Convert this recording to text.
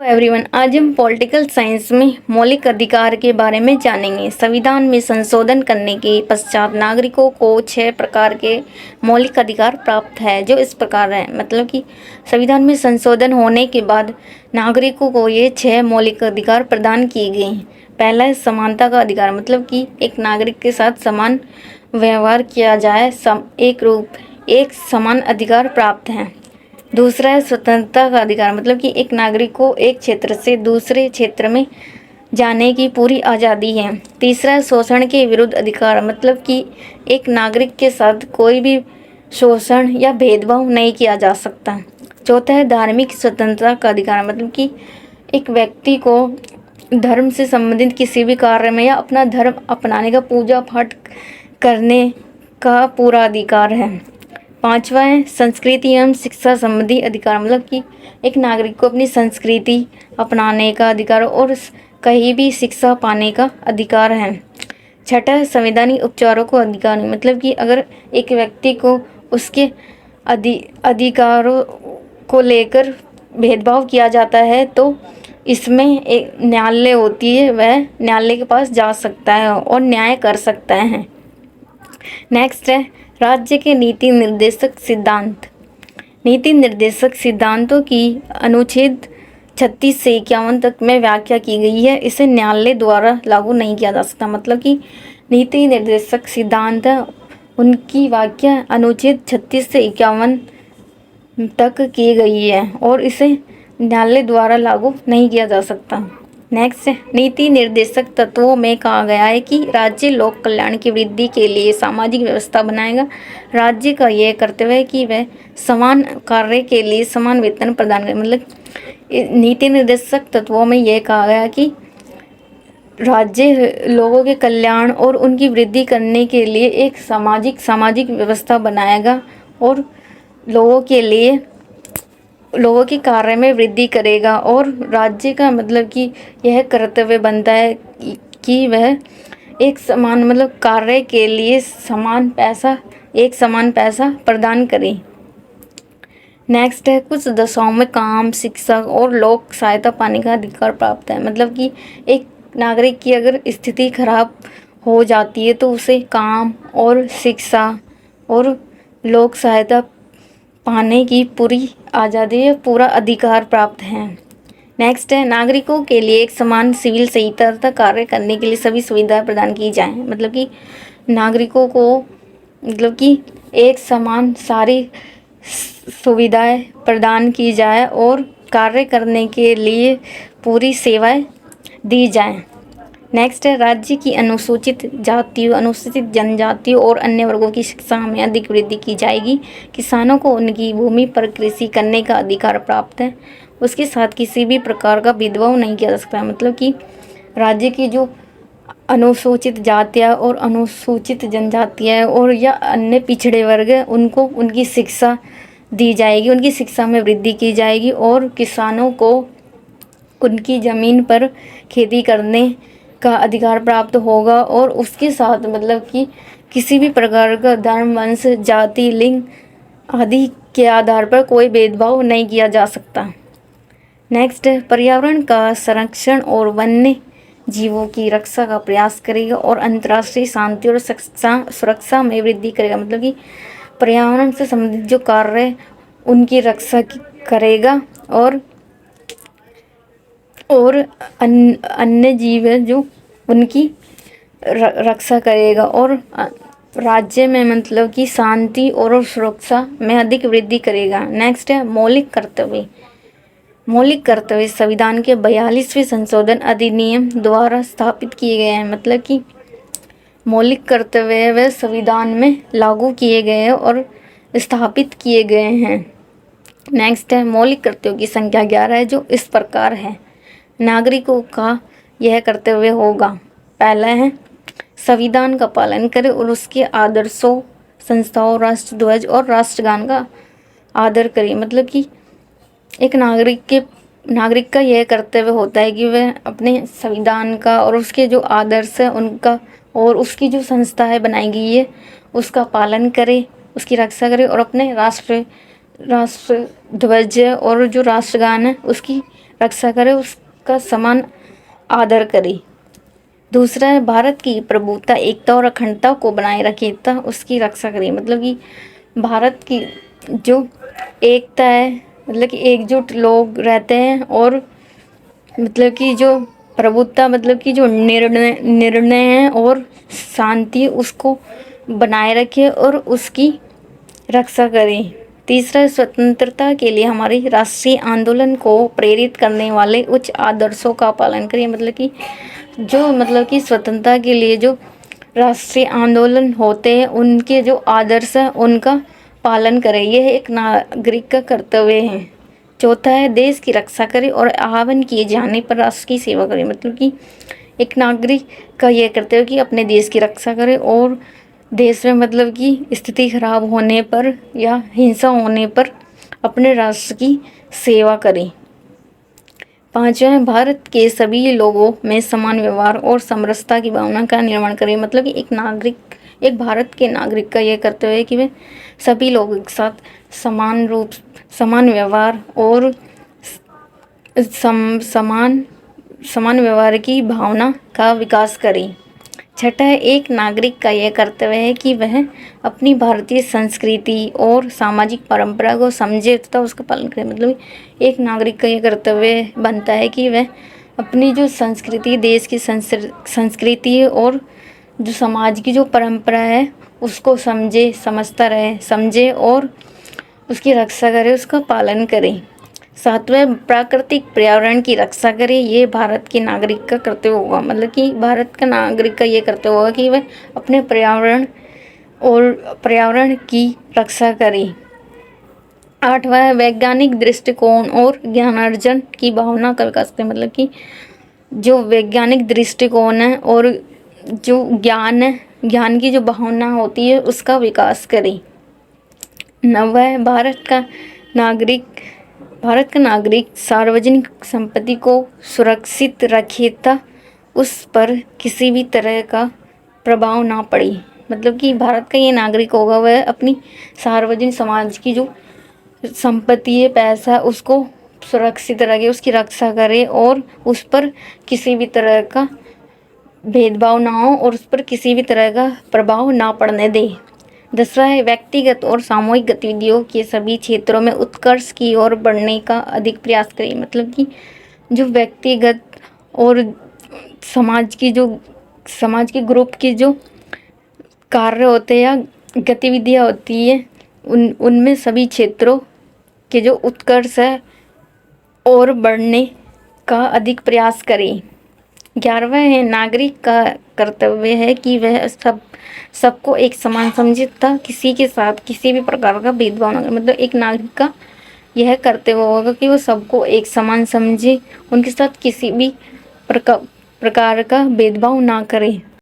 Everyone, आज हम political science में मौलिक अधिकार के बारे में जानेंगे। संविधान में संशोधन करने के पश्चात नागरिकों को 6 प्रकार के मौलिक अधिकार प्राप्त है, जो इस प्रकार है। मतलब कि संविधान में संशोधन होने के बाद नागरिकों को ये 6 मौलिक अधिकार प्रदान किए गए हैं। पहला है समानता का अधिकार, मतलब कि एक नागरिक के साथ समान व्यवहार किया जाए, एक समान अधिकार प्राप्त है। दूसरा है स्वतंत्रता का अधिकार, मतलब कि एक नागरिक को एक क्षेत्र से दूसरे क्षेत्र में जाने की पूरी आज़ादी है। तीसरा है शोषण के विरुद्ध अधिकार, मतलब कि एक नागरिक के साथ कोई भी शोषण या भेदभाव नहीं किया जा सकता। चौथा है धार्मिक स्वतंत्रता का अधिकार, मतलब कि एक व्यक्ति को धर्म से संबंधित किसी भी कार्य में या अपना धर्म अपनाने का, पूजा पाठ करने का पूरा अधिकार है। पांचवा है संस्कृति एवं शिक्षा संबंधी अधिकार, मतलब कि एक नागरिक को अपनी संस्कृति अपनाने का अधिकार और कहीं भी शिक्षा पाने का अधिकार है। छठा है संवैधानिक उपचारों को अधिकार, मतलब कि अगर एक व्यक्ति को उसके अधिकारों को लेकर भेदभाव किया जाता है तो इसमें एक न्यायालय होती है, वह न्यायालय के पास जा सकता है और न्याय कर सकता है। नेक्स्ट है राज्य के नीति निर्देशक सिद्धांत। नीति निर्देशक सिद्धांतों की अनुच्छेद 36 से 51 तक में व्याख्या की गई है। इसे न्यायालय द्वारा लागू नहीं किया जा सकता। मतलब कि नीति निर्देशक सिद्धांत उनकी व्याख्या अनुच्छेद 36 से 51 तक की गई है और इसे न्यायालय द्वारा लागू नहीं किया जा सकता। नेक्स्ट है नीति निर्देशक तत्वों में कहा गया है कि राज्य लोक कल्याण की वृद्धि के लिए सामाजिक व्यवस्था बनाएगा। राज्य का यह कर्तव्य है कि वह समान कार्य के लिए समान वेतन प्रदान करे। मतलब नीति निर्देशक तत्वों में यह कहा गया कि राज्य लोगों के कल्याण और उनकी वृद्धि करने के लिए एक सामाजिक व्यवस्था बनाएगा और लोगों के कार्य में वृद्धि करेगा। और राज्य का मतलब कि यह कर्तव्य बनता है कि वह एक समान कार्य के लिए एक समान पैसा प्रदान करे। नेक्स्ट है कुछ दशाओं में काम, शिक्षा और लोक सहायता पाने का अधिकार प्राप्त है। मतलब कि एक नागरिक की अगर स्थिति खराब हो जाती है तो उसे काम और शिक्षा और लोक सहायता पाने की पूरी आज़ादी या पूरा अधिकार प्राप्त है। नेक्स्ट है नागरिकों के लिए एक समान सिविल संहिता तथा कार्य करने के लिए सभी सुविधाएं प्रदान की जाएं। मतलब कि नागरिकों को एक समान सारी सुविधाएं प्रदान की जाए और कार्य करने के लिए पूरी सेवाएं दी जाएं। नेक्स्ट है राज्य की अनुसूचित जातियों, अनुसूचित जनजातियों और अन्य वर्गों की शिक्षा में अधिक वृद्धि की जाएगी। किसानों को उनकी भूमि पर कृषि करने का अधिकार प्राप्त है। उसके साथ किसी भी प्रकार का भेदभाव नहीं किया जा सकता। मतलब कि राज्य की जो अनुसूचित जातियाँ और अनुसूचित जनजातियाँ और या अन्य पिछड़े वर्ग हैं, उनको उनकी शिक्षा दी जाएगी, उनकी शिक्षा में वृद्धि की जाएगी और किसानों को उनकी ज़मीन पर खेती करने का अधिकार प्राप्त होगा। और उसके साथ मतलब कि किसी भी प्रकार का धर्म, वंश, जाति, लिंग आदि के आधार पर कोई भेदभाव नहीं किया जा सकता। नेक्स्ट है पर्यावरण का संरक्षण और वन्य जीवों की रक्षा का प्रयास करेगा और अंतर्राष्ट्रीय शांति और सुरक्षा में वृद्धि करेगा। मतलब कि पर्यावरण से संबंधित जो कार्य उनकी रक्षा करेगा और अन्य जीव है जो उनकी रक्षा करेगा और राज्य में मतलब कि शांति और सुरक्षा में अधिक वृद्धि करेगा। नेक्स्ट है मौलिक कर्तव्य संविधान के 42वें संशोधन अधिनियम द्वारा स्थापित किए गए हैं। मतलब कि मौलिक कर्तव्य वे संविधान में लागू किए गए हैं और स्थापित किए गए हैं। नेक्स्ट है मौलिक कर्तव्यों की संख्या 11 है, जो इस प्रकार है। नागरिकों का यह कर्तव्य होगा, पहला है संविधान का पालन करें और उसके आदर्शों, संस्थाओं, राष्ट्रध्वज और राष्ट्रगान का आदर करें। मतलब कि एक नागरिक का यह कर्तव्य होता है कि वह अपने संविधान का और उसके जो आदर्श है उनका और उसकी जो संस्था है बनाई गई है उसका पालन करे, उसकी रक्षा करे और अपने राष्ट्रध्वज और जो राष्ट्रगान है उसकी रक्षा करे, उसका समान आदर करे। दूसरा है भारत की प्रभुता, एकता और अखंडता को बनाए रखे तथा उसकी रक्षा करे। मतलब कि भारत की जो एकता है, मतलब कि एकजुट लोग रहते हैं, और मतलब कि जो प्रभुत्ता, मतलब कि जो निर्णय है और शांति, उसको बनाए रखे और उसकी रक्षा करें। तीसरा, स्वतंत्रता के लिए हमारे राष्ट्रीय आंदोलन को प्रेरित करने वाले उच्च आदर्शों का पालन करें। मतलब कि स्वतंत्रता के लिए जो राष्ट्रीय आंदोलन होते हैं, उनके जो आदर्श हैं उनका पालन करें, यह एक नागरिक का कर्तव्य है। चौथा है देश की रक्षा करें और आहवान किए जाने पर राष्ट्र की सेवा करें। मतलब कि एक नागरिक का यह कर्तव्य है कि अपने देश की रक्षा करे और देश में मतलब कि स्थिति खराब होने पर या हिंसा होने पर अपने राष्ट्र की सेवा करें। पांचवा है भारत के सभी लोगों में समान व्यवहार और समरसता की भावना का निर्माण करें। मतलब कि एक भारत के नागरिक का यह कर्तव्य है कि वे सभी लोगों के साथ समान व्यवहार और समान व्यवहार की भावना का विकास करें। छठा है एक नागरिक का यह कर्तव्य है कि वह अपनी भारतीय संस्कृति और सामाजिक परंपरा को समझे तथा उसका पालन करे। मतलब एक नागरिक का यह कर्तव्य बनता है कि वह अपनी जो संस्कृति, देश की संस्कृति और जो समाज की जो परंपरा है उसको समझे और उसकी रक्षा करे, उसका पालन करे। सातवें, प्राकृतिक पर्यावरण की रक्षा करे, ये भारत के नागरिक का कर्तव्य होगा। मतलब कि भारत का नागरिक का ये कर्तव्य होगा कि वह अपने पर्यावरण की रक्षा करे। आठवां, वैज्ञानिक दृष्टिकोण और ज्ञानार्जन की भावना का विकास करें। मतलब कि जो वैज्ञानिक दृष्टिकोण है और जो ज्ञान की जो भावना होती है उसका विकास करें। नववां, भारत का नागरिक सार्वजनिक संपत्ति को सुरक्षित रखे तथा उस पर किसी भी तरह का प्रभाव ना पड़े। मतलब कि भारत का ये नागरिक होगा, वह अपनी सार्वजनिक समाज की जो संपत्ति है, पैसा, उसको सुरक्षित रखे, उसकी रक्षा करे और उस पर किसी भी तरह का भेदभाव ना हो और उस पर किसी भी तरह का प्रभाव ना पड़ने दे। 10वां है व्यक्तिगत और सामूहिक गतिविधियों के सभी क्षेत्रों में उत्कर्ष की ओर बढ़ने का अधिक प्रयास करें। मतलब कि जो व्यक्तिगत और समाज की ग्रुप की जो कार्य होते हैं या गतिविधियाँ होती है, उनमें सभी क्षेत्रों के जो उत्कर्ष है और बढ़ने का अधिक प्रयास करें। 11वां है नागरिक का कर्तव्य है कि वह सबको एक समान समझे तथा किसी के साथ किसी भी प्रकार का भेदभाव न करे। मतलब एक नागरिक का यह कर्तव्य होगा कि वो सबको एक समान समझे, उनके साथ किसी भी प्रकार का भेदभाव ना करे।